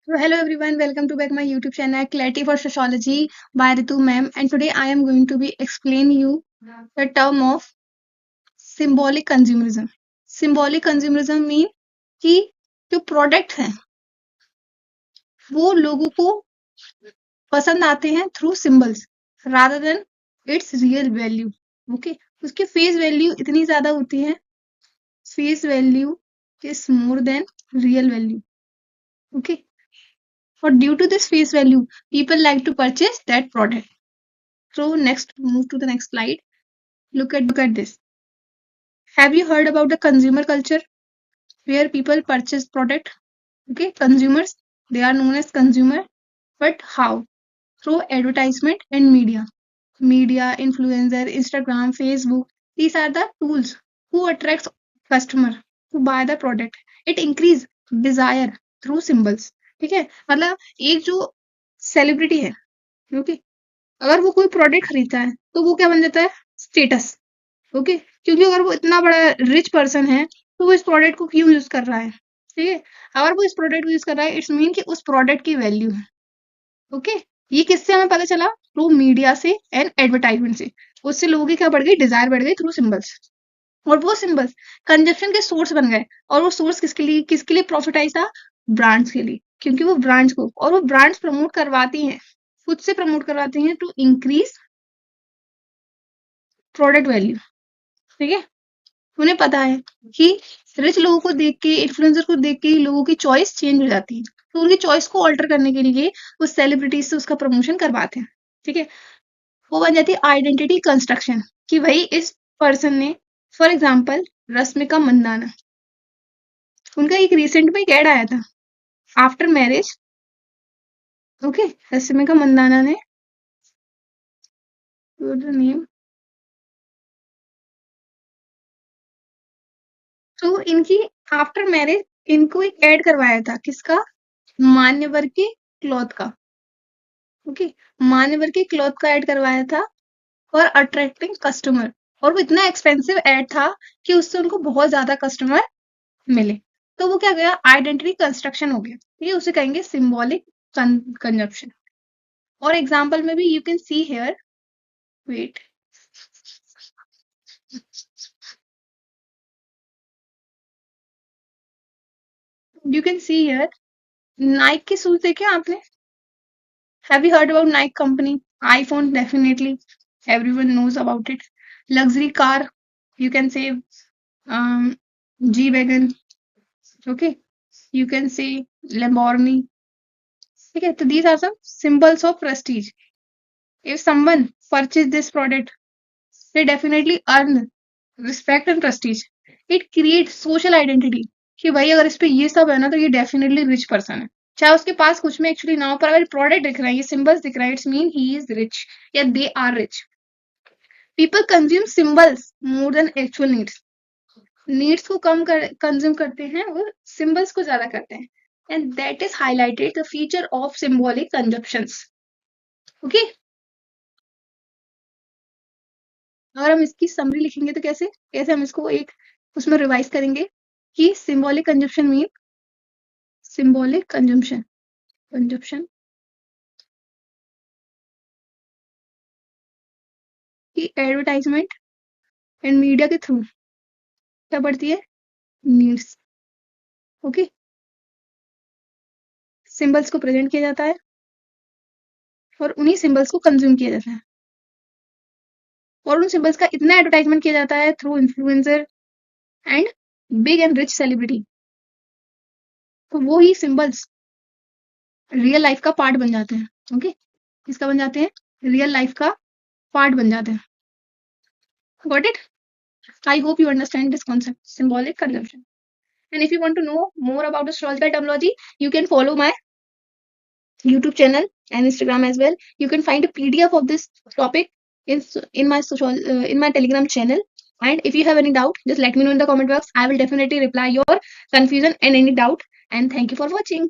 So hello everyone, welcome to back my YouTube channel Clarity for Sociology by Ritu ma'am, and today I am going to be explain you the term of symbolic consumerism. Symbolic consumerism mean कि जो product हैं वो लोगों को पसंद आते हैं through symbols rather than its real value. Okay, उसकी फेस वैल्यू इतनी ज्यादा होती है, face value is more than real value. Okay, और due to this face value people like to purchase that product. So next, move to the next slide. Look at this. Have you heard about the consumer culture where people purchase product? Okay, consumers, they are known as consumer, but how? Through advertisement and media. Media, influencer, Instagram, Facebook. These are the tools who attracts customer to buy the product. It increase desire through symbols. ठीक है, मतलब एक जो celebrity है, okay, अगर वो कोई product खरीदता है तो वो क्या बन जाता है? स्टेटस। ओके, क्योंकि अगर वो इतना बड़ा रिच पर्सन है तो वो इस प्रोडक्ट को क्यों यूज कर रहा है? ठीक है, अगर वो इस प्रोडक्ट को यूज कर रहा है इट्स मीन कि उस प्रोडक्ट की वैल्यू है। ओके, ये किससे हमें पता चला? थ्रू मीडिया से एंड एडवर्टाइजमेंट से। उससे लोगों की क्या बढ़ गई? डिजायर बढ़ गई थ्रू सिंबल्स। और वो सिंबल्स कंजप्शन के सोर्स बन गए। और वो सोर्स किसके लिए प्रॉफिटाइज था? ब्रांड्स के लिए, क्योंकि वो ब्रांड्स को, और वो ब्रांड्स प्रमोट करवाती हैं, खुद से प्रमोट करवाती हैं टू इंक्रीज प्रोडक्ट वैल्यू। ठीक है, उन्हें पता है कि रिच लोगों को देख के, इन्फ्लुएंसर को देख के लोगों की चॉइस चेंज हो जाती है, तो उनकी चॉइस को ऑल्टर करने के लिए वो सेलिब्रिटीज से उसका प्रमोशन करवाते हैं। ठीक है, वो बन जाती है आइडेंटिटी कंस्ट्रक्शन कि भाई इस पर्सन ने, फॉर एग्जाम्पल रश्मिका मंदाना, उनका एक रिसेंट में एक एड आया था after marriage. Okay, Rashmika Mandanna ने नेम, तो इनकी आफ्टर मैरिज इनको एक एड करवाया था, किसका? मान्यवर के क्लॉथ का। ओके, मान्यवर के क्लॉथ का ऐड करवाया था फॉर अट्रैक्टिंग कस्टमर, और वो इतना एक्सपेंसिव ऐड था कि उससे उनको बहुत ज्यादा कस्टमर मिले। तो वो क्या गया? आइडेंटिटी कंस्ट्रक्शन हो गया। ये उसे कहेंगे सिंबॉलिक कंजप्शन। और एग्जाम्पल में भी you can see here, wait, you can see here Nike के शूज देखे आपने? Have you heard about Nike company? iPhone, definitely. Everyone knows about it. Luxury car, you can say G-Wagon. Okay. You can say Lamborghini. Okay. So these are some symbols of prestige. If someone purchase this product, they definitely earn respect and prestige. It creates social identity. कि भाई अगर इस पे ये सब है ना तो ये डेफिनेटली रिच पर्सन है, चाहे उसके पास कुछ में एक्चुअली ना हो, पर अगर प्रोडक्ट दिख रहा है, ये सिंबल्स दिख रहा है, it's mean he is rich या they are rich. People consume symbols more than actual needs. Needs को कम कंज्यूम करते हैं और सिंबल्स को ज्यादा करते हैं, and that is highlighted the feature of symbolic consumptions. Okay, अगर हम इसकी समरी लिखेंगे तो कैसे कैसे हम इसको एक उसमें रिवाइज करेंगे कि symbolic consumption mean, symbolic consumption, consumption की एडवर्टाइजमेंट एंड मीडिया के थ्रू क्या बढ़ती है? नीड्स। ओके, सिंबल्स को प्रेजेंट किया जाता है और उन्हीं सिंबल्स को कंज्यूम किया जाता है, और उन सिंबल्स का इतना एडवर्टाइजमेंट किया जाता है through influencer and big and rich celebrity, तो वो ही सिंबल्स रियल लाइफ का पार्ट बन जाते हैं। ओके, किसका बन जाते हैं? रियल लाइफ का पार्ट बन जाते हैं। Got it? I hope you understand this concept, symbolic consumption. And if you want to know more about astrological terminology, you can follow my YouTube channel and Instagram as well. You can find a PDF of this topic in my in my Telegram channel. And if you have any doubt, just let me know in the comment box. I will definitely reply your confusion and any doubt. And thank you for watching.